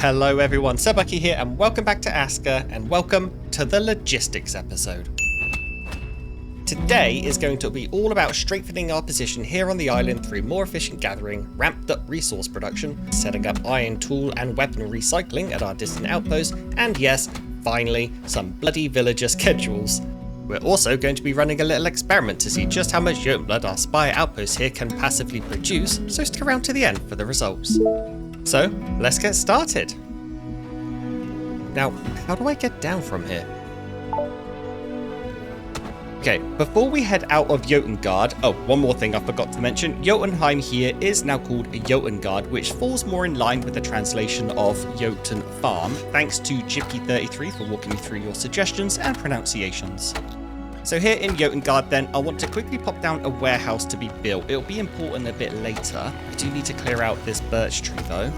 Hello everyone, Sebaki here and welcome back to Aska and welcome to the logistics episode. Today is going to be all about strengthening our position here on the island through more efficient gathering, ramped up resource production, setting up iron tool and weapon recycling at our distant outpost, and yes, finally, some bloody villager schedules. We're also going to be running a little experiment to see just how much Jotun blood our spire outpost here can passively produce, so stick around to the end for the results. So, let's get started. Now, how do I get down from here? Okay, before we head out of Jotungard, oh, one more thing I forgot to mention. Jotunheim here is now called Jotungard, which falls more in line with the translation of Jotun Farm, thanks to Gypky33 for walking me through your suggestions and pronunciations. So here in Jotungard then, I want to quickly pop down a warehouse to be built. It'll be important a bit later. I do need to clear out this birch tree though.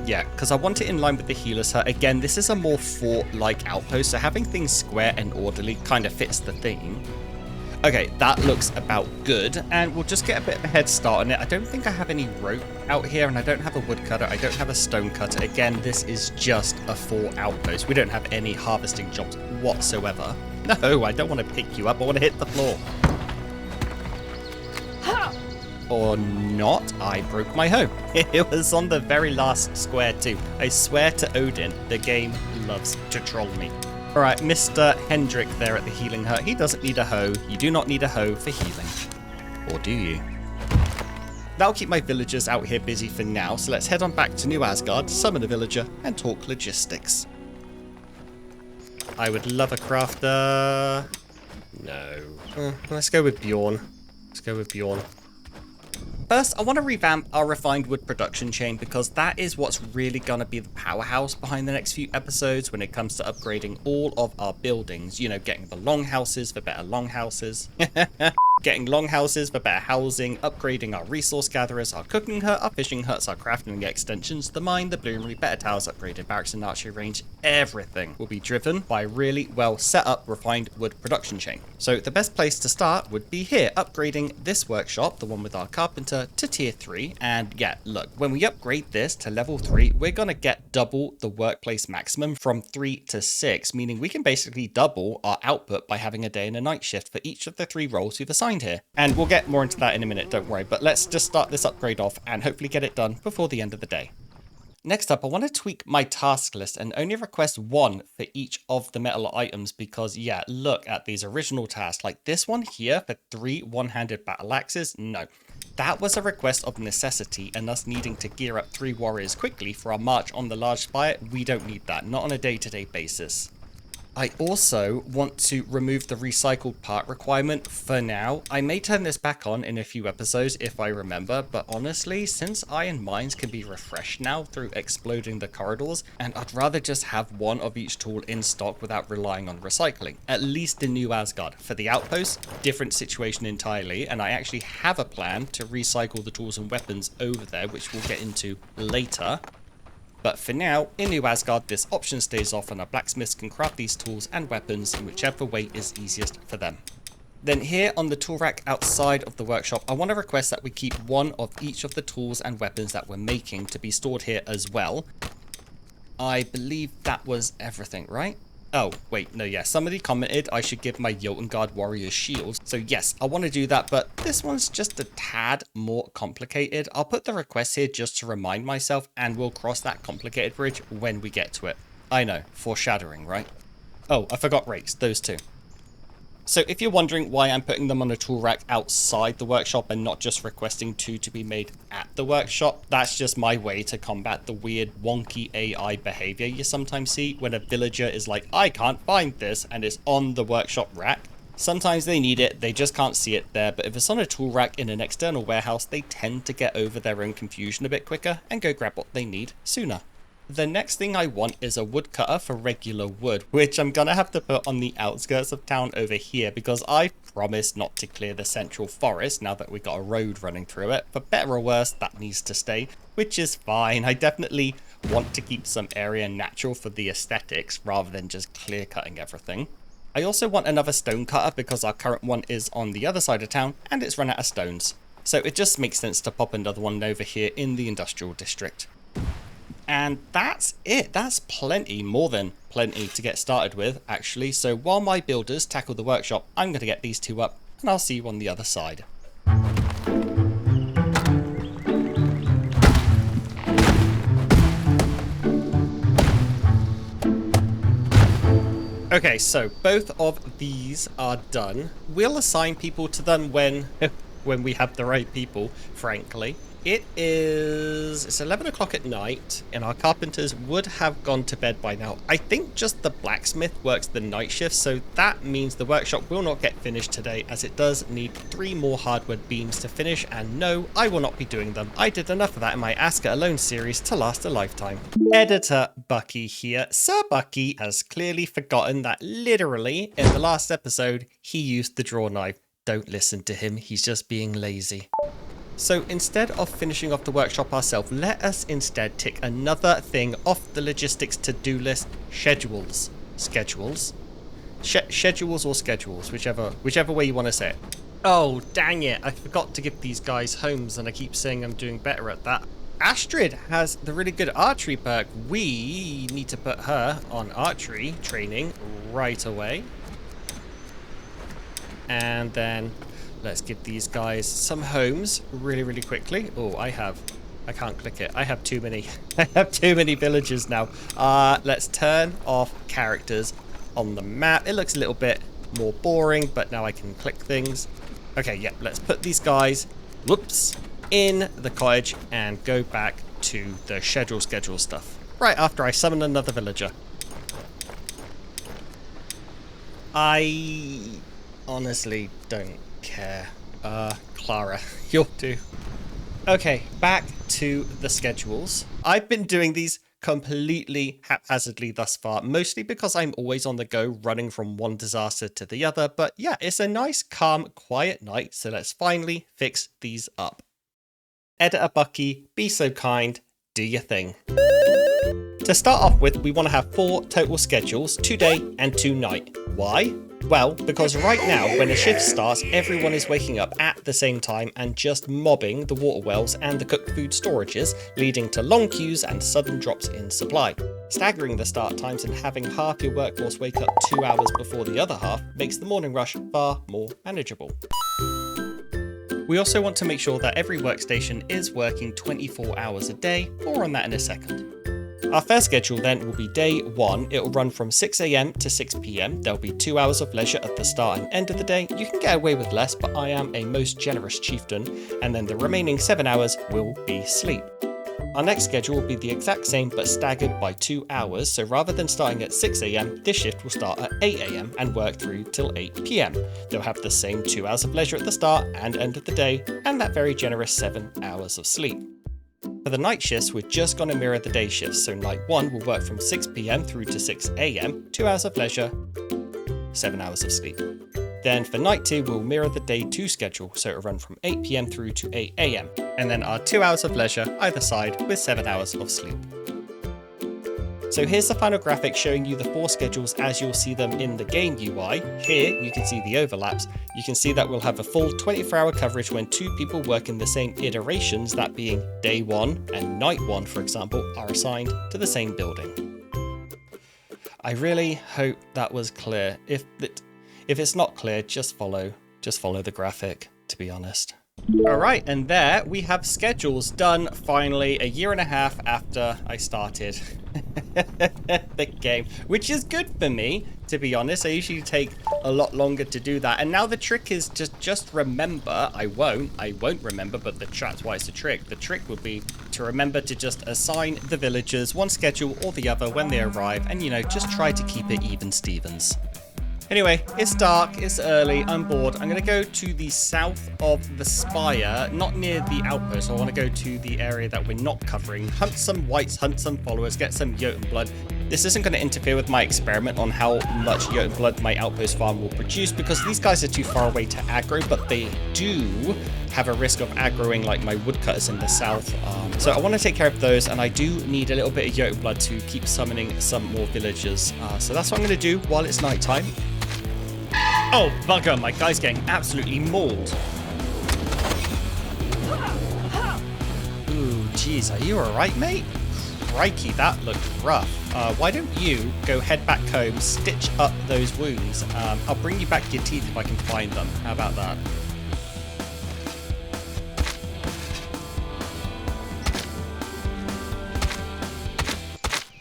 Yeah, because I want it in line with the healer's hut. Again, this is a more fort-like outpost, so having things square and orderly kind of fits the theme. Okay, that looks about good, and we'll just get a bit of a head start on it. I don't think I have any rope out here, and I don't have a woodcutter. I don't have a stone cutter. Again, this is just a fort outpost. We don't have any harvesting jobs whatsoever. No, I don't want to pick you up. I want to hit the floor. Or not, I broke my hoe. It was on the very last square too. I swear to Odin, the game loves to troll me. Alright, Mr. Hendrik there at the healing hut, he doesn't need a hoe. You do not need a hoe for healing. Or do you? That'll keep my villagers out here busy for now, so let's head on back to New Asgard, summon a villager, and talk logistics. I would love a crafter. No. Let's go with Bjorn. First, I want to revamp our refined wood production chain because that is what's really going to be the powerhouse behind the next few episodes when it comes to upgrading all of our buildings. You know, getting the longhouses for better longhouses. Getting longhouses for better housing, upgrading our resource gatherers, our cooking hut, our fishing huts, our crafting extensions, the mine, the bloomery, better towers, upgraded barracks and archery range. Everything will be driven by a really well set up refined wood production chain. So the best place to start would be here, upgrading this workshop, the one with our carpenter, to tier 3. And yeah, look, when we upgrade this to level 3, we're going to get double the workplace maximum from 3 to 6, meaning we can basically double our output by having a day and a night shift for each of the 3 roles we've assigned here. And we'll get more into that in a minute, don't worry, but let's just start this upgrade off and hopefully get it done before the end of the day. Next up, I want to tweak my task list and only request 1 for each of the metal items because, yeah, look at these original tasks. Like this one here for 3 one-handed battle axes. No, that was a request of necessity and us needing to gear up 3 warriors quickly for our march on the large spire. We don't need that, not on a day-to-day basis. I also want to remove the recycled part requirement for now. I may turn this back on in a few episodes if I remember, but honestly, since iron mines can be refreshed now through exploding the corridors, and I'd rather just have 1 of each tool in stock without relying on recycling, at least in New Asgard. For the outpost, different situation entirely, and I actually have a plan to recycle the tools and weapons over there, which we'll get into later. But for now, in New Asgard, this option stays off and our blacksmiths can craft these tools and weapons in whichever way is easiest for them. Then here on the tool rack outside of the workshop, I want to request that we keep 1 of each of the tools and weapons that we're making to be stored here as well. I believe that was everything, right? Oh, wait, no, yeah, somebody commented I should give my Jotungard warriors shields. So yes, I want to do that, but this one's just a tad more complicated. I'll put the request here just to remind myself, and we'll cross that complicated bridge when we get to it. I know, foreshadowing, right? Oh, I forgot rakes, those 2. So if you're wondering why I'm putting them on a tool rack outside the workshop and not just requesting 2 to be made at the workshop, that's just my way to combat the weird wonky AI behavior you sometimes see when a villager is like, I can't find this, and it's on the workshop rack. Sometimes they need it, they just can't see it there, but if it's on a tool rack in an external warehouse, they tend to get over their own confusion a bit quicker and go grab what they need sooner. The next thing I want is a woodcutter for regular wood, which I'm gonna have to put on the outskirts of town over here because I promised not to clear the central forest now that we got a road running through it. For better or worse, that needs to stay, which is fine. I definitely want to keep some area natural for the aesthetics rather than just clear cutting everything. I also want another stone cutter because our current one is on the other side of town and it's run out of stones. So it just makes sense to pop another one over here in the industrial district. And that's it. That's plenty, more than plenty to get started with, actually. So while my builders tackle the workshop, I'm going to get these two up, and I'll see you on the other side. Okay, so both of these are done. We'll assign people to them when we have the right people, frankly. It's 11 o'clock at night, and our carpenters would have gone to bed by now. I think just the blacksmith works the night shift, so that means the workshop will not get finished today, as it does need 3 more hardwood beams to finish, and no, I will not be doing them. I did enough of that in my Aska Alone series to last a lifetime. Editor Bucky here. Sir Bucky has clearly forgotten that literally in the last episode, he used the draw knife. Don't listen to him, he's just being lazy. So instead of finishing off the workshop ourselves, let us instead tick another thing off the logistics to-do list: schedules. Schedules? Schedules or schedules, whichever way you want to say it. Oh, dang it. I forgot to give these guys homes, and I keep saying I'm doing better at that. Astrid has the really good archery perk. We need to put her on archery training right away. And then let's give these guys some homes really, really quickly. Oh, I can't click it. I have too many. I have too many villagers now. Let's turn off characters on the map. It looks a little bit more boring, but now I can click things. Okay, yeah, let's put these guys, whoops, in the cottage and go back to the schedule stuff. Right after I summon another villager. I honestly don't care. Clara, you'll do. Okay, back to the schedules. I've been doing these completely haphazardly thus far, mostly because I'm always on the go, running from one disaster to the other, but yeah, it's a nice, calm, quiet night, so let's finally fix these up. Editor Bucky, be so kind, do your thing. To start off with, we want to have 4 total schedules, 2 day and 2 night. Why? Well, because right now, when a shift starts, everyone is waking up at the same time and just mobbing the water wells and the cooked food storages, leading to long queues and sudden drops in supply. Staggering the start times and having half your workforce wake up 2 hours before the other half makes the morning rush far more manageable. We also want to make sure that every workstation is working 24 hours a day. More on that in a second. Our first schedule then will be day 1. It will run from 6 AM to 6 PM. There'll be 2 hours of leisure at the start and end of the day. You can get away with less, but I am a most generous chieftain, and then the remaining 7 hours will be sleep. Our next schedule will be the exact same but staggered by 2 hours, so rather than starting at 6 AM, this shift will start at 8 AM and work through till 8 PM. They'll have the same 2 hours of leisure at the start and end of the day, and that very generous 7 hours of sleep. For the night shifts, we're just going to mirror the day shifts, so night 1 will work from 6 PM through to 6 AM, 2 hours of leisure, 7 hours of sleep. Then for night 2, we'll mirror the day 2 schedule, so it'll run from 8 PM through to 8 AM, and then our 2 hours of leisure either side with 7 hours of sleep. So here's the final graphic showing you the 4 schedules as you'll see them in the game UI. Here you can see the overlaps. You can see that we'll have a full 24-hour coverage when 2 people work in the same iterations, that being day 1 and night 1, for example, are assigned to the same building. I really hope that was clear. If it's not clear, just follow the graphic, to be honest. Alright, and there we have schedules done finally, a year and a half after I started the game, which is good for me, to be honest. I usually take a lot longer to do that, and now the trick is to just remember. I won't remember, but that's why it's a trick. The trick would be to remember to just assign the villagers one schedule or the other when they arrive, and just try to keep it even Stevens. Anyway, it's dark, it's early, I'm bored. I'm going to go to the south of the spire, not near the outpost. I want to go to the area that we're not covering, hunt some wights, hunt some followers, get some Jotun blood. This isn't going to interfere with my experiment on how much Jotun blood my outpost farm will produce, because these guys are too far away to aggro, but they do have a risk of aggroing like my woodcutters in the south. So I want to take care of those, and I do need a little bit of Jotun blood to keep summoning some more villagers. So that's what I'm going to do while it's nighttime. Oh, bugger, my guy's getting absolutely mauled. Ooh, jeez, are you alright, mate? Crikey, that looked rough. Why don't you go head back home, stitch up those wounds. I'll bring you back your teeth if I can find them. How about that?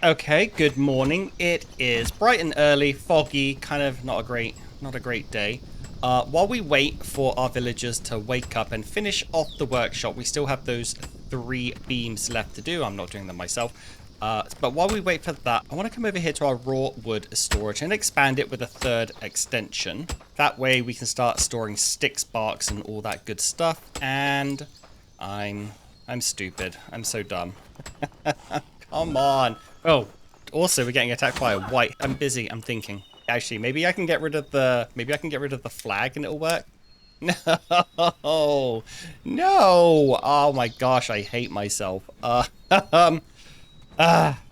Okay, good morning. It is bright and early, foggy, kind of not a great day. While we wait for our villagers to wake up and finish off the workshop, we still have those 3 beams left to do. I'm not doing them myself. But while we wait for that, I want to come over here to our raw wood storage and expand it with a 3rd extension. That way we can start storing sticks, barks, and all that good stuff. And I'm stupid. I'm so dumb. Come on. Oh, also we're getting attacked by a white. I'm busy. I'm thinking. Actually, maybe I can get rid of the flag and it'll work. No. No. Oh my gosh, I hate myself.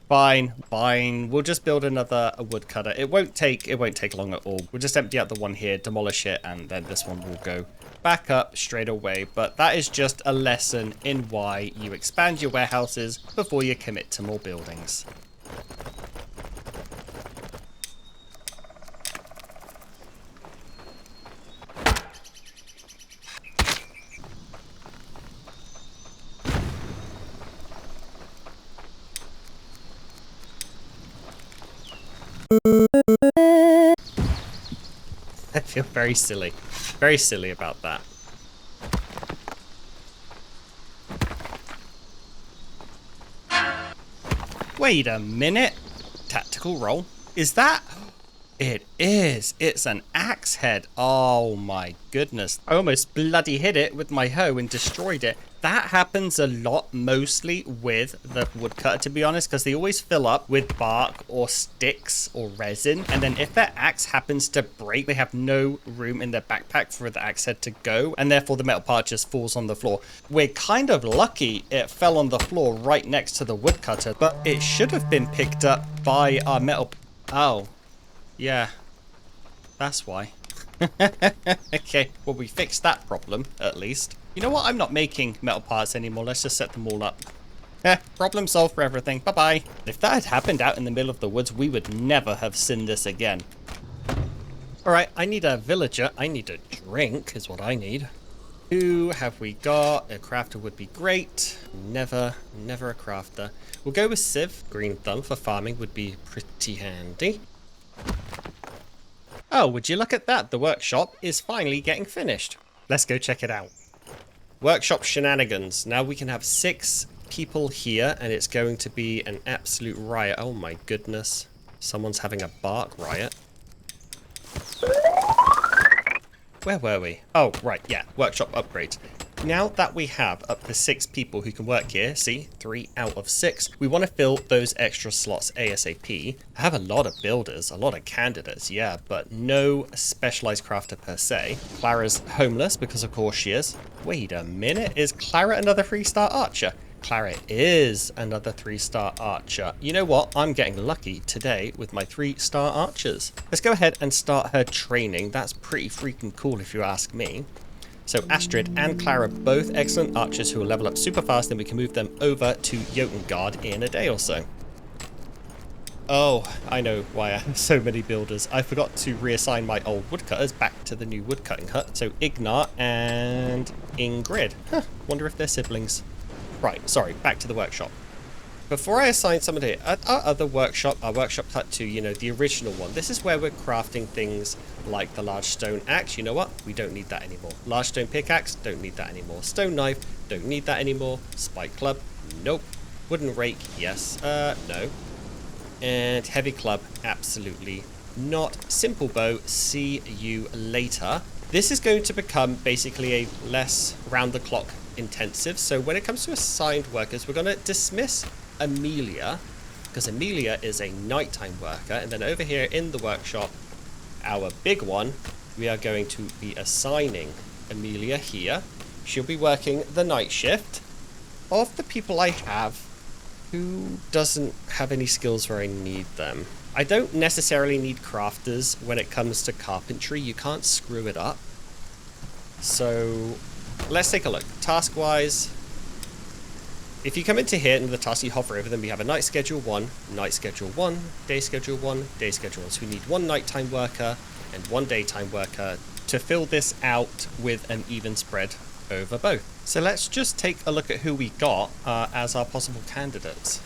Fine. We'll just build another woodcutter. It won't take long at all. We'll just empty out the one here, demolish it, and then this one will go back up straight away. But that is just a lesson in why you expand your warehouses before you commit to more buildings. I feel very silly about that. Wait a minute. Tactical roll. Is that? It is. It's an axe head. Oh my goodness. I almost bloody hit it with my hoe and destroyed it. That happens a lot, mostly with the woodcutter, to be honest, because they always fill up with bark or sticks or resin. And then if their axe happens to break, they have no room in their backpack for the axe head to go. And therefore the metal part just falls on the floor. We're kind of lucky it fell on the floor right next to the woodcutter, but it should have been picked up by our metal. Oh, yeah, that's why. Okay, well, we fixed that problem, at least. You know what? I'm not making metal parts anymore. Let's just set them all up. Problem solved for everything. Bye-bye. If that had happened out in the middle of the woods, we would never have seen this again. Alright, I need a villager. I need a drink, is what I need. Who have we got? A crafter would be great. Never a crafter. We'll go with Civ. Green thumb for farming would be pretty handy. Oh, would you look at that? The workshop is finally getting finished. Let's go check it out. Workshop shenanigans. Now we can have 6 people here and it's going to be an absolute riot. Oh my goodness. Someone's having a bark riot. Where were we? Oh, right, yeah. Workshop upgrades. Now that we have up to 6 people who can work here, see, 3 out of 6, we want to fill those extra slots ASAP. I have a lot of builders, a lot of candidates, yeah, but no specialized crafter per se. Clara's homeless because of course she is. Wait a minute, is Clara another 3-star archer? Clara is another 3-star archer. You know what? I'm getting lucky today with my 3-star archers. Let's go ahead and start her training. That's pretty freaking cool if you ask me. So Astrid and Clara, both excellent archers who will level up super fast, and we can move them over to Jotengard in a day or so. Oh, I know why I have so many builders. I forgot to reassign my old woodcutters back to the new woodcutting hut. So Ignar and Ingrid. Huh, wonder if they're siblings. Right, sorry, back to the workshop. Before I assign somebody at our other workshop, our workshop hut 2, you know, the original one, this is where we're crafting things like the large stone axe. You know what? We don't need that anymore. Large stone pickaxe, don't need that anymore. Stone knife, don't need that anymore. Spike club, nope. Wooden rake, yes, no. And heavy club, absolutely not. Simple bow, see you later. This is going to become basically a less round-the-clock intensive. So when it comes to assigned workers, we're going to dismiss Amelia, because Amelia is a nighttime worker. And then over here in the workshop, our big one, we are going to be assigning Amelia here. She'll be working the night shift. Of the people I have, who doesn't have any skills where I need them? I don't necessarily need crafters when it comes to carpentry. You can't screw it up. So let's take a look. Task-wise, If you come into here in the task, you hover over them, we have a night schedule 1, night schedule 1, day schedule 1, day schedule 1. So we need one nighttime worker and one daytime worker to fill this out with an even spread over both. So let's just take a look at who we got as our possible candidates.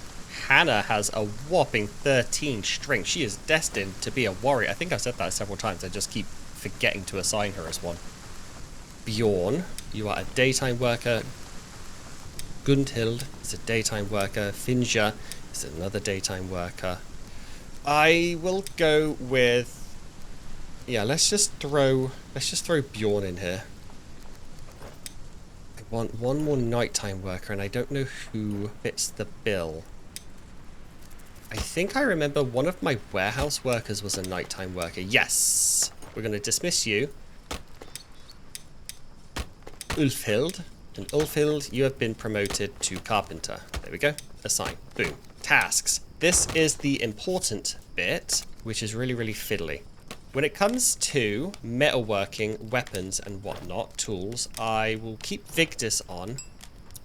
Hannah has a whopping 13 strength. She is destined to be a warrior. I think I've said that several times. I just keep forgetting to assign her as one. Bjorn, you are a daytime worker. Gunhild is a daytime worker. Finja is another daytime worker. I will go with... yeah, let's just throw Bjorn in here. I want one more nighttime worker, and I don't know who fits the bill. I think I remember one of my warehouse workers was a nighttime worker. Yes! We're going to dismiss you. Ulfhild. And Ulfhild, you have been promoted to carpenter. There we go. Assign. Boom. Tasks. This is the important bit, which is really, really fiddly. When it comes to metalworking, weapons, and whatnot, tools, I will keep Vigdis on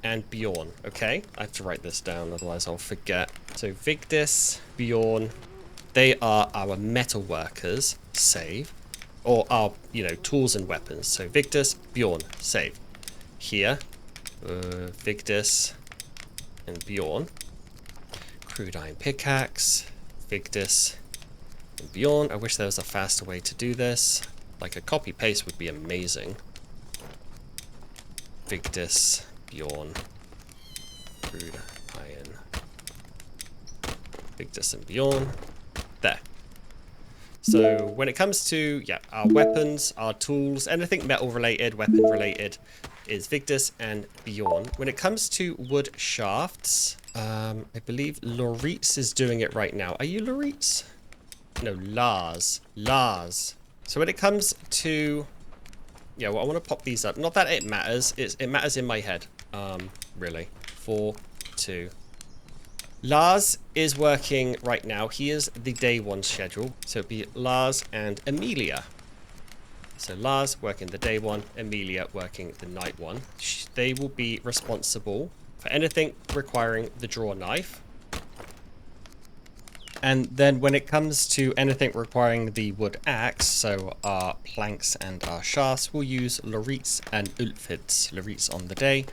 and Bjorn, okay? I have to write this down, otherwise I'll forget. So Vigdis, Bjorn, they are our metal workers, save. Or our, tools and weapons. So Vigdis, Bjorn, save. Here, Vigdis and Bjorn. Crude iron pickaxe, Vigdis and Bjorn. I wish there was a faster way to do this. Like a copy paste would be amazing. Vigdis, Bjorn, crude iron, Vigdis and Bjorn. There. So when it comes to, our weapons, our tools, anything metal related, weapon related, is Vigdis and Bjorn. When it comes to wood shafts, I believe Loritz is doing it right now. Are you Loritz? No, Lars. Lars. So when it comes to... yeah, well, I want to pop these up. Not that it matters. It matters in my head. Really. 4, 2. Lars is working right now. He is the day 1 schedule. So it'd be Lars and Amelia. So Lars working the day 1, Amelia working the night 1. They will be responsible for anything requiring the draw knife. And then when it comes to anything requiring the wood axe, so our planks and our shafts, we'll use Loritz and Ulfhild's. Loritz on the day,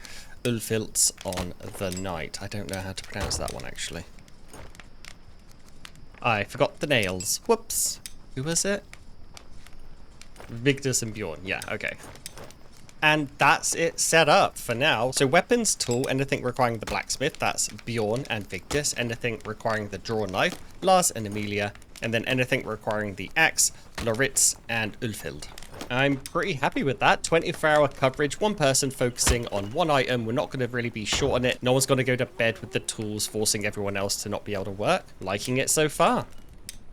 Ulfhild's on the night. I don't know how to pronounce that one, actually. I forgot the nails. Whoops. Who was it? Vigdis and Bjorn. Yeah, okay. And that's it set up for now. So weapons, tool, anything requiring the blacksmith, that's Bjorn and Vigdis. Anything requiring the draw knife, Lars and Amelia. And then anything requiring the axe, Loritz and Ulfhild. I'm pretty happy with that. 24-hour coverage, one person focusing on one item. We're not going to really be short on it. No one's going to go to bed with the tools, forcing everyone else to not be able to work. Liking it so far.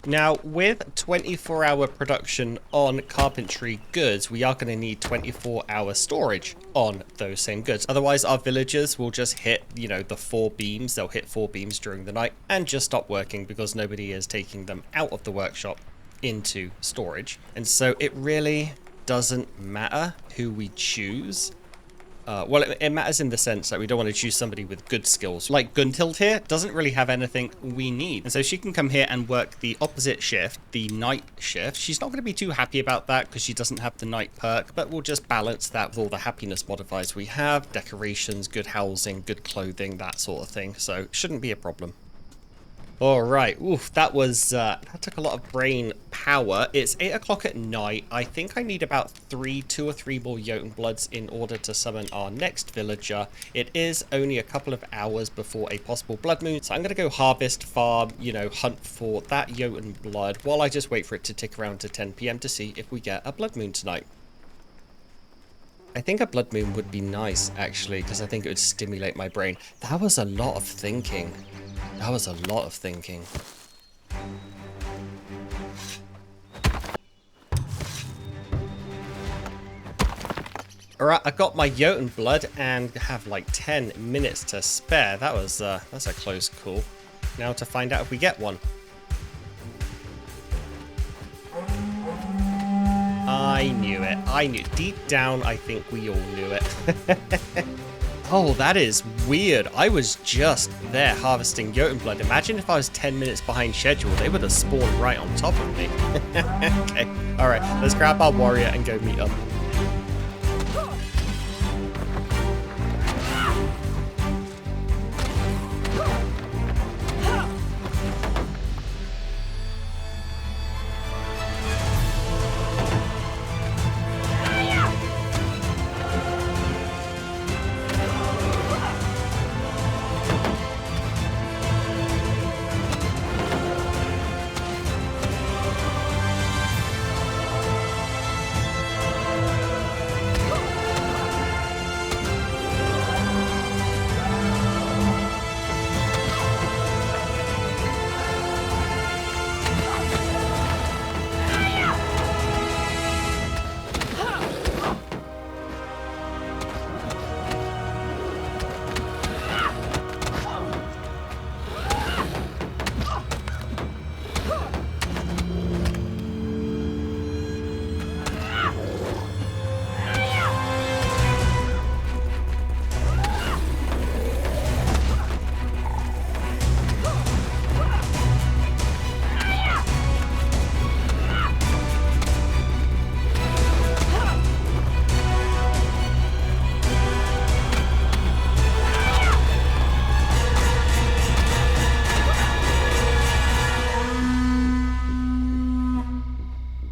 Now, with 24-hour production on carpentry goods, we are going to need 24-hour storage on those same goods. Otherwise, our villagers will just hit, the 4 beams. They'll hit 4 beams during the night and just stop working because nobody is taking them out of the workshop into storage. And so it really doesn't matter who we choose. Well, it matters in the sense that we don't want to choose somebody with good skills. Like Gunhild here doesn't really have anything we need. And so she can come here and work the opposite shift, the night shift. She's not going to be too happy about that because she doesn't have the night perk, but we'll just balance that with all the happiness modifiers we have. Decorations, good housing, good clothing, that sort of thing. So shouldn't be a problem. All right, oof, that took a lot of brain power. It's 8 o'clock at night. I think I need about 2 or 3 more Jotunbloods in order to summon our next villager. It is only a couple of hours before a possible blood moon, so I'm going to go harvest, farm, hunt for that Jotunblood while I just wait for it to tick around to 10 PM to see if we get a blood moon tonight. I think a blood moon would be nice, actually, because I think it would stimulate my brain. That was a lot of thinking. That was a lot of thinking. Alright, I got my Jotun blood and have like 10 minutes to spare. That's a close call. Now to find out if we get one. I knew it. Deep down, I think we all knew it. Oh, that is weird. I was just there harvesting Jotun blood. Imagine if I was 10 minutes behind schedule. They would have spawned right on top of me. Okay, alright. Let's grab our warrior and go meet them.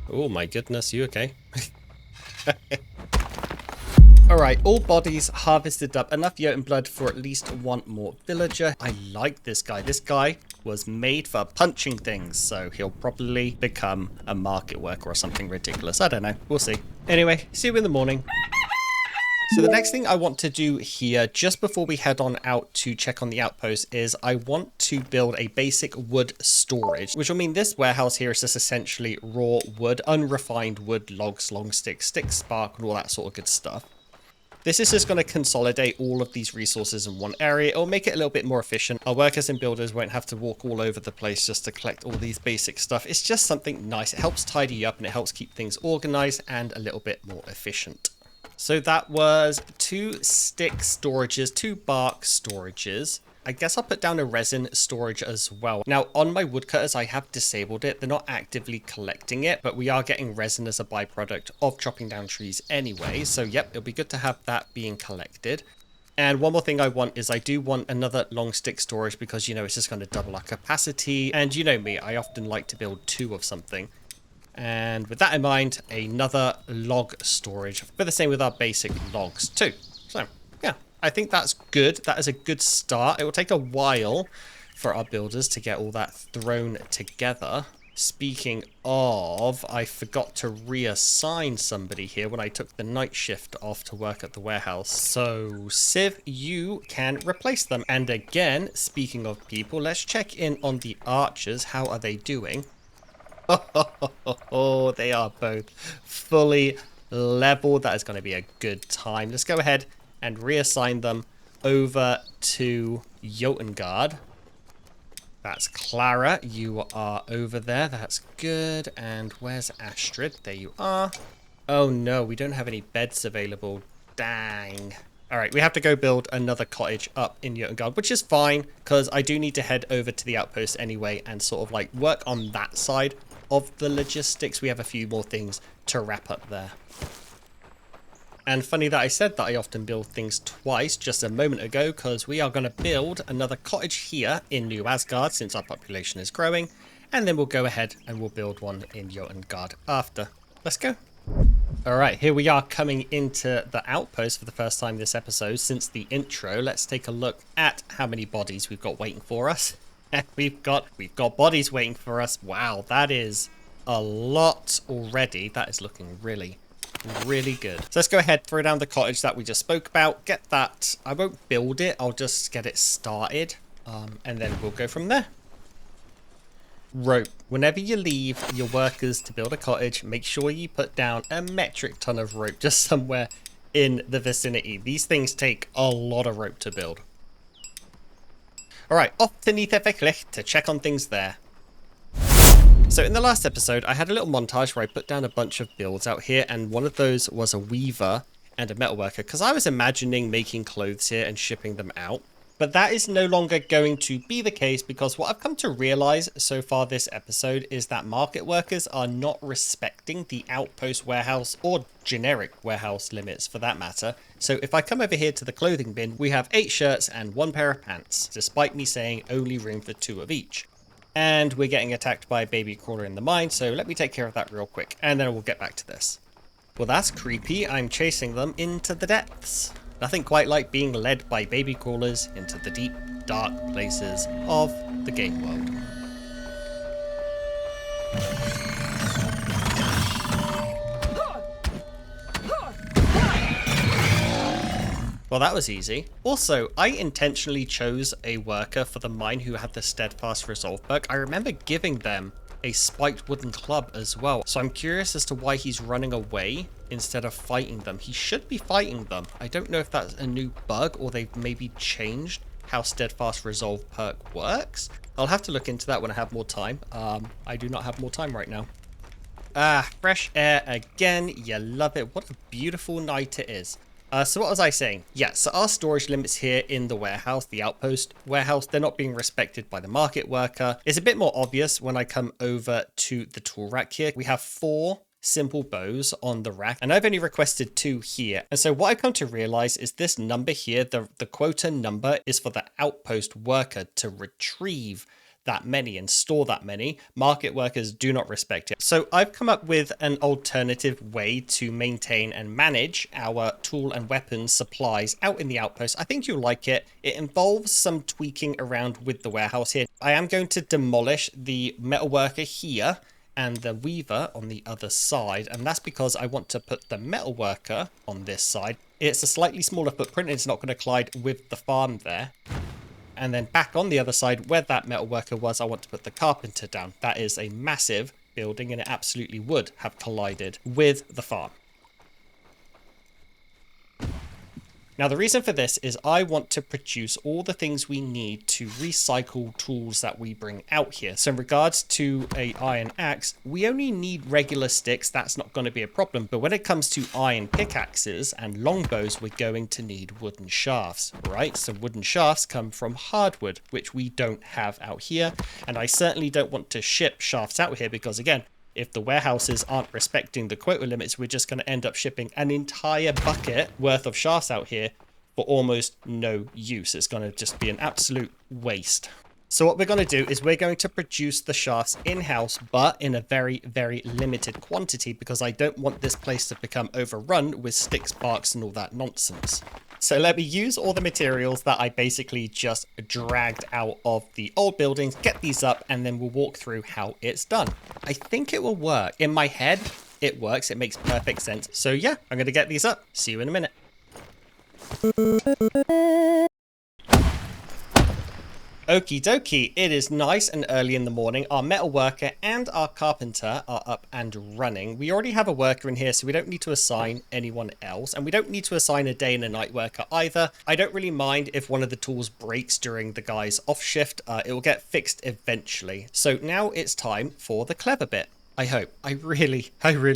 Oh my goodness, you okay? Alright, all bodies harvested up. Enough Jotun blood for at least one more villager. I like this guy. This guy was made for punching things, so he'll probably become a market worker or something ridiculous. I don't know. We'll see. Anyway, see you in the morning. So the next thing I want to do here, just before we head on out to check on the outpost, is I want to build a basic wood storage, which will mean this warehouse here is just essentially raw wood, unrefined wood, logs, long sticks, spark, and all that sort of good stuff. This is just going to consolidate all of these resources in one area. It'll make it a little bit more efficient. Our workers and builders won't have to walk all over the place just to collect all these basic stuff. It's just something nice. It helps tidy up and it helps keep things organized and a little bit more efficient. So that was 2 stick storages, 2 bark storages. I guess I'll put down a resin storage as well. Now on my woodcutters, I have disabled it. They're not actively collecting it, but we are getting resin as a byproduct of chopping down trees anyway. So yep, it'll be good to have that being collected. And one more thing I want is I do want another long stick storage because, you know, it's just going to double our capacity. And you know me, I often like to build 2 of something. And with that in mind, another log storage for the same with our basic logs too. So yeah, I think that's good. That is a good start. It will take a while for our builders to get all that thrown together. Speaking of, I forgot to reassign somebody here when I took the night shift off to work at the warehouse. So Civ, you can replace them. And again, speaking of people, let's check in on the archers. How are they doing? Oh, they are both fully leveled. That is going to be a good time. Let's go ahead and reassign them over to Jotengard. That's Clara. You are over there. That's good. And where's Astrid? There you are. Oh no, we don't have any beds available. Dang. All right, we have to go build another cottage up in Jotengard, which is fine because I do need to head over to the outpost anyway and sort of like work on that side of the logistics. We have a few more things to wrap up there. And funny that I said that I often build things twice just a moment ago, because we are going to build another cottage here in New Asgard since our population is growing, and then we'll go ahead and we'll build one in Jotengard after. Let's go. Alright, here we are coming into the outpost for the first time this episode since the intro. Let's take a look at how many bodies we've got waiting for us. We've got bodies waiting for us. Wow, that is a lot already. That is looking really good. So let's go ahead, throw down the cottage that we just spoke about. Get that. I won't build it. I'll just get it started. And then we'll go from there. Rope. Whenever you leave your workers to build a cottage, make sure you put down a metric ton of rope just somewhere in the vicinity. These things take a lot of rope to build. Alright, off to Nithefeklich to check on things there. So in the last episode, I had a little montage where I put down a bunch of builds out here, and one of those was a weaver and a metalworker, because I was imagining making clothes here and shipping them out. But that is no longer going to be the case, because what I've come to realize so far this episode is that market workers are not respecting the outpost warehouse or generic warehouse limits for that matter. So if I come over here to the clothing bin, we have 8 shirts and 1 pair of pants, despite me saying only room for 2 of each. And we're getting attacked by a baby crawler in the mine, so let me take care of that real quick, and then we'll get back to this. Well, that's creepy. I'm chasing them into the depths. Nothing quite like being led by baby crawlers into the deep, dark places of the game world. Well, that was easy. Also, I intentionally chose a worker for the mine who had the steadfast resolve perk. I remember giving them a spiked wooden club as well. So I'm curious as to why he's running away instead of fighting them. He should be fighting them. I don't know if that's a new bug or they've maybe changed how steadfast resolve perk works. I'll have to look into that when I have more time. I do not have more time right now. Fresh air again. You love it. What a beautiful night it is. So what was I saying? Yeah, so our storage limits here in the warehouse, the outpost warehouse, they're not being respected by the market worker. It's a bit more obvious when I come over to the tool rack here. We have 4 simple bows on the rack, and I've only requested 2 here. And so what I've come to realize is this number here, the quota number, is for the outpost worker to retrieve that many and store that many. Market workers do not respect it. So I've come up with an alternative way to maintain and manage our tool and weapons supplies out in the outpost. I think you'll like it. It involves some tweaking around with the warehouse here. I am going to demolish the metal worker here and the weaver on the other side, and that's because I want to put the metal worker on this side. It's a slightly smaller footprint, it's not going to collide with the farm there. And then back on the other side where that metal worker was, I want to put the carpenter down. That is a massive building and it absolutely would have collided with the farm. Now the reason for this is I want to produce all the things we need to recycle tools that we bring out here. So in regards to a iron axe, we only need regular sticks. That's not going to be a problem. But when it comes to iron pickaxes and longbows, we're going to need wooden shafts, right? So wooden shafts come from hardwood, which we don't have out here. And I certainly don't want to ship shafts out here because, again, if the warehouses aren't respecting the quota limits, we're just going to end up shipping an entire bucket worth of shafts out here for almost no use. It's going to just be an absolute waste. So what we're going to do is we're going to produce the shafts in-house, but in a very, very limited quantity because I don't want this place to become overrun with stick sparks and all that nonsense. So let me use all the materials that I basically just dragged out of the old buildings, get these up, and then we'll walk through how it's done. I think it will work. In my head, it works. It makes perfect sense. So yeah, I'm going to get these up. See you in a minute. Okie dokie, it is nice and early in the morning. Our metal worker and our carpenter are up and running. We already have a worker in here, so we don't need to assign anyone else. And we don't need to assign a day and a night worker either. I don't really mind if one of the tools breaks during the guy's off shift. It will get fixed eventually. So now it's time for the clever bit. I hope. I really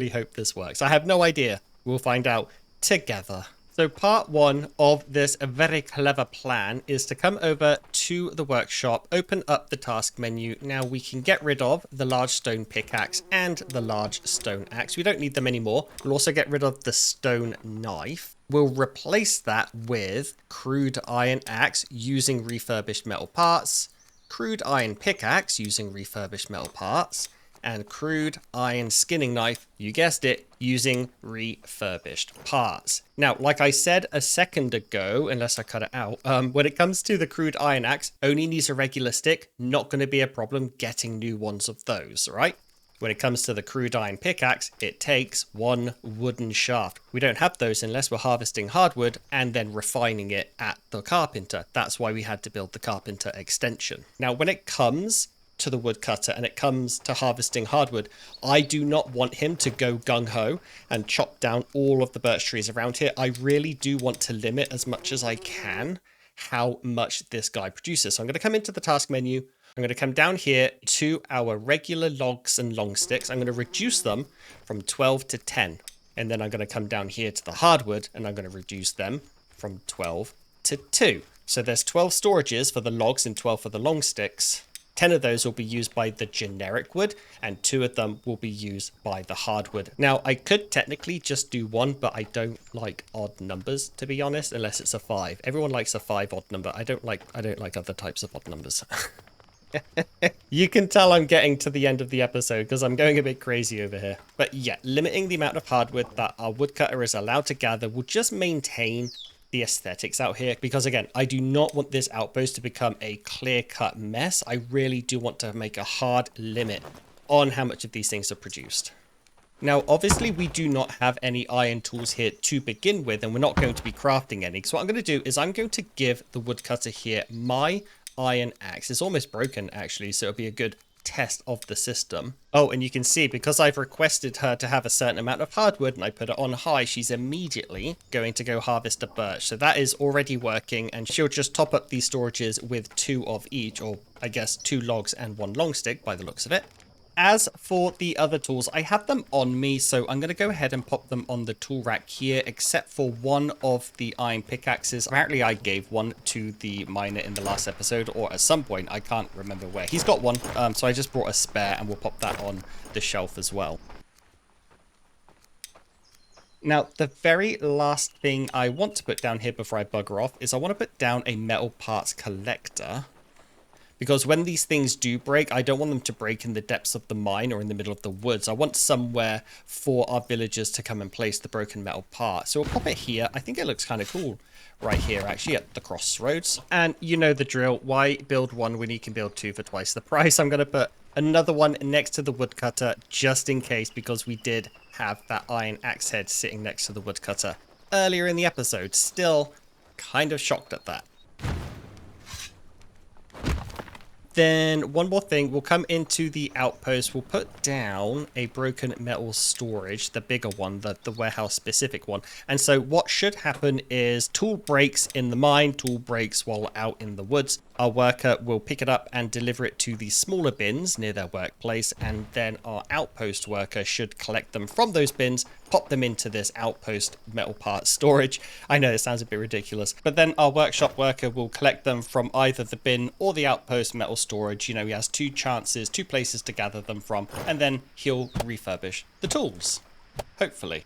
hope this works. I have no idea. We'll find out together. So part 1 of this very clever plan is to come over to the workshop, open up the task menu. Now we can get rid of the large stone pickaxe and the large stone axe. We don't need them anymore. We'll also get rid of the stone knife. We'll replace that with crude iron axe using refurbished metal parts, crude iron pickaxe using refurbished metal parts, and crude iron skinning knife, you guessed it, using refurbished parts. Now, like I said a second ago, unless I cut it out, when it comes to the crude iron axe, only needs a regular stick, not going to be a problem getting new ones of those, right? When it comes to the crude iron pickaxe, it takes 1 wooden shaft. We don't have those unless we're harvesting hardwood and then refining it at the carpenter. That's why we had to build the carpenter extension. Now, when it comes to the woodcutter and it comes to harvesting hardwood, I do not want him to go gung-ho and chop down all of the birch trees around here. I really do want to limit as much as I can how much this guy produces. So I'm going to come into the task menu. I'm going to come down here to our regular logs and long sticks. I'm going to reduce them from 12 to 10. And then I'm going to come down here to the hardwood and I'm going to reduce them from 12 to 2. So there's 12 storages for the logs and 12 for the long sticks. 10 of those will be used by the generic wood, and 2 of them will be used by the hardwood. Now, I could technically just do 1, but I don't like odd numbers, to be honest, unless it's a 5. Everyone likes a 5 odd number. I don't like other types of odd numbers. You can tell I'm getting to the end of the episode because I'm going a bit crazy over here. But yeah, limiting the amount of hardwood that our woodcutter is allowed to gather will just maintain the aesthetics out here, because again, I do not want this outpost to become a clear-cut mess. I really do want to make a hard limit on how much of these things are produced. Now, obviously, we do not have any iron tools here to begin with, and we're not going to be crafting any. So what I'm going to do is I'm going to give the woodcutter here my iron axe. It's almost broken, actually, so it'll be a good test of the system. Oh, and you can see, because I've requested her to have a certain amount of hardwood and I put it on high, she's immediately going to go harvest a birch. So that is already working, and she'll just top up these storages with 2 of each, or I guess 2 logs and 1 long stick by the looks of it. As for the other tools, I have them on me, so I'm going to go ahead and pop them on the tool rack here, except for one of the iron pickaxes. Apparently, I gave one to the miner in the last episode, or at some point, I can't remember where. He's got one, so I just brought a spare, and we'll pop that on the shelf as well. Now, the very last thing I want to put down here before I bugger off is I want to put down a metal parts collector. Because when these things do break, I don't want them to break in the depths of the mine or in the middle of the woods. I want somewhere for our villagers to come and place the broken metal part. So we'll pop it here. I think it looks kind of cool right here, actually, at the crossroads. And you know the drill. Why build 1 when you can build 2 for twice the price? I'm going to put another one next to the woodcutter just in case, because we did have that iron axe head sitting next to the woodcutter earlier in the episode. Still kind of shocked at that. Then one more thing, we'll come into the outpost, we'll put down a broken metal storage, the bigger one, the warehouse specific one. And so what should happen is tool breaks in the mine, tool breaks while out in the woods. Our worker will pick it up and deliver it to the smaller bins near their workplace, and then our outpost worker should collect them from those bins, pop them into this outpost metal parts storage. I know it sounds a bit ridiculous, but then our workshop worker will collect them from either the bin or the outpost metal storage. You know, he has 2 chances, 2 places to gather them from, and then he'll refurbish the tools, hopefully.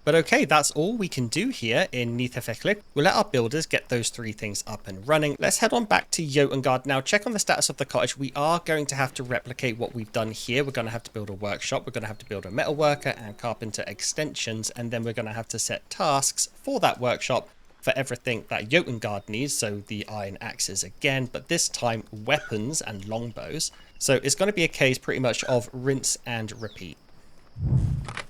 But okay, that's all we can do here in Nithafeklik. We'll let our builders get those 3 things up and running. Let's head on back to Jotengard now, check on the status of the cottage. We are going to have to replicate what we've done here. We're going to have to build a workshop. We're going to have to build a metal worker and carpenter extensions. And then we're going to have to set tasks for that workshop for everything that Jotengard needs. So the iron axes again, but this time weapons and longbows. So it's going to be a case pretty much of rinse and repeat.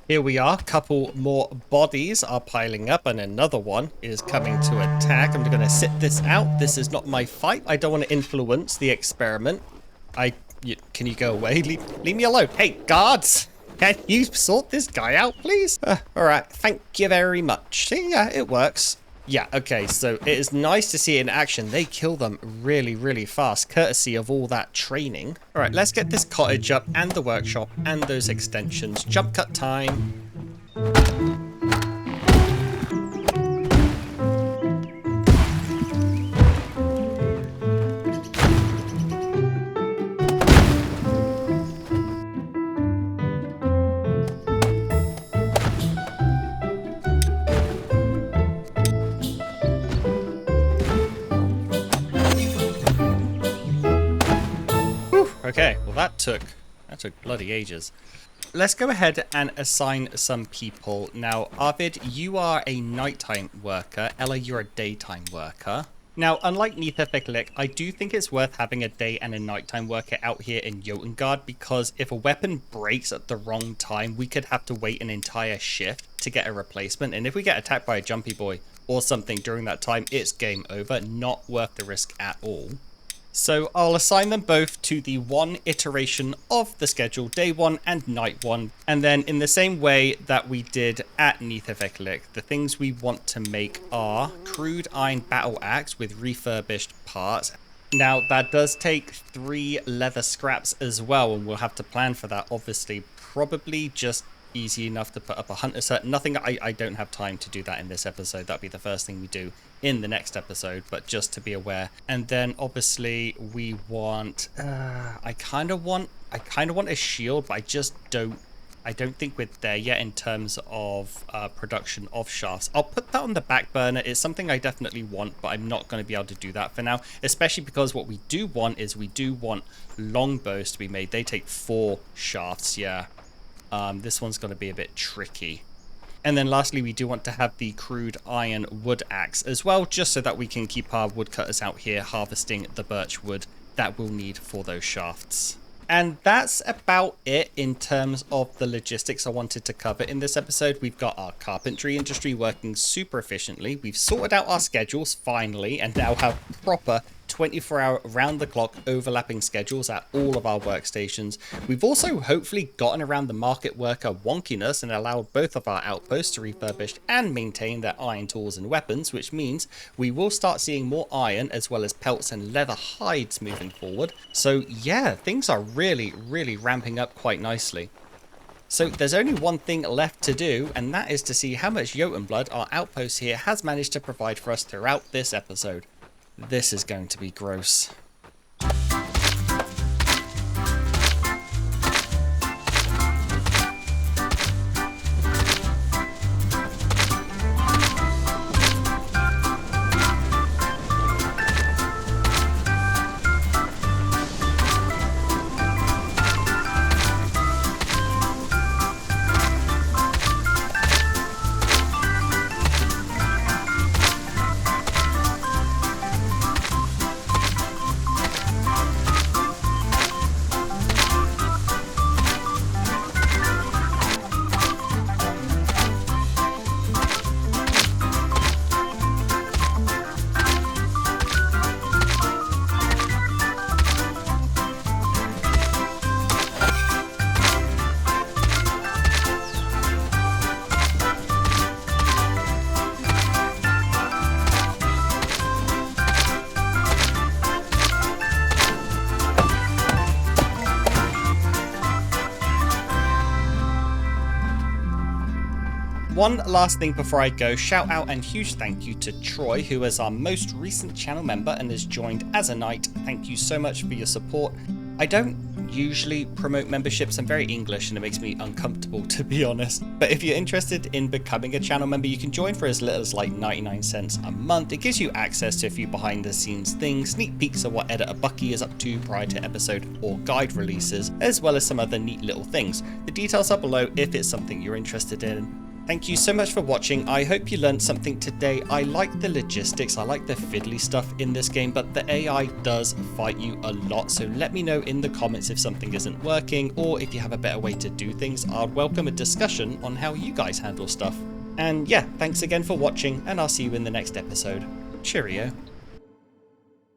Here we are, couple more bodies are piling up and another one is coming to attack. I'm going to sit this out. This is not my fight. I don't want to influence the experiment. Can you go away? Leave me alone. Hey, guards! Can you sort this guy out, please? Alright, thank you very much. See, yeah, it works. Yeah, okay, so it is nice to see it in action. They kill them really, really fast, courtesy of all that training. All right, let's get this cottage up and the workshop and those extensions. Jump cut time. Okay, well that took bloody ages. Let's go ahead and assign some people. Now, Arvid, you are a nighttime worker. Ella, you're a daytime worker. Now, unlike Nithafeklik, I do think it's worth having a day and a nighttime worker out here in Jotengard, because if a weapon breaks at the wrong time, we could have to wait an entire shift to get a replacement. And if we get attacked by a jumpy boy or something during that time, it's game over. Not worth the risk at all. So I'll assign them both to the 1 iteration of the schedule, day 1 and night 1. And then in the same way that we did at Nithafeklik, the things we want to make are crude iron battle axe with refurbished parts. Now that does take 3 leather scraps as well, and we'll have to plan for that, obviously. Probably just easy enough to put up a hunter set. Nothing, I don't have time to do that in this episode. That'll be the first thing we do in the next episode, but just to be aware. And then obviously we want, I kind of want a shield, but I don't think we're there yet in terms of production of shafts. I'll put that on the back burner. It's something I definitely want, but I'm not going to be able to do that for now, especially because what we do want is we do want longbows to be made. They take 4 shafts, yeah. This one's going to be a bit tricky. And then lastly, we do want to have the crude iron wood axe as well, just so that we can keep our woodcutters out here harvesting the birch wood that we'll need for those shafts. And that's about it in terms of the logistics I wanted to cover in this episode. We've got our carpentry industry working super efficiently. We've sorted out our schedules finally, and now have proper 24-hour round-the-clock overlapping schedules at all of our workstations. We've also hopefully gotten around the market worker wonkiness and allowed both of our outposts to refurbish and maintain their iron tools and weapons, which means we will start seeing more iron as well as pelts and leather hides moving forward. So yeah, things are really ramping up quite nicely. So there's only one thing left to do, and that is to see how much Jotun blood our outpost here has managed to provide for us throughout this episode. This is going to be gross. One last thing before I go, shout out and huge thank you to Troy, who is our most recent channel member and has joined as a knight. Thank you so much for your support. I don't usually promote memberships. I'm very English and it makes me uncomfortable, to be honest. But if you're interested in becoming a channel member, you can join for as little as like 99 cents a month. It gives you access to a few behind the scenes things, sneak peeks of what Editor Bucky is up to prior to episode or guide releases, as well as some other neat little things. The details are below if it's something you're interested in. Thank you so much for watching. I hope you learned something today. I like the logistics, I like the fiddly stuff in this game, but the AI does fight you a lot, so let me know in the comments if something isn't working, or if you have a better way to do things. I'd welcome a discussion on how you guys handle stuff. And yeah, thanks again for watching, and I'll see you in the next episode. Cheerio.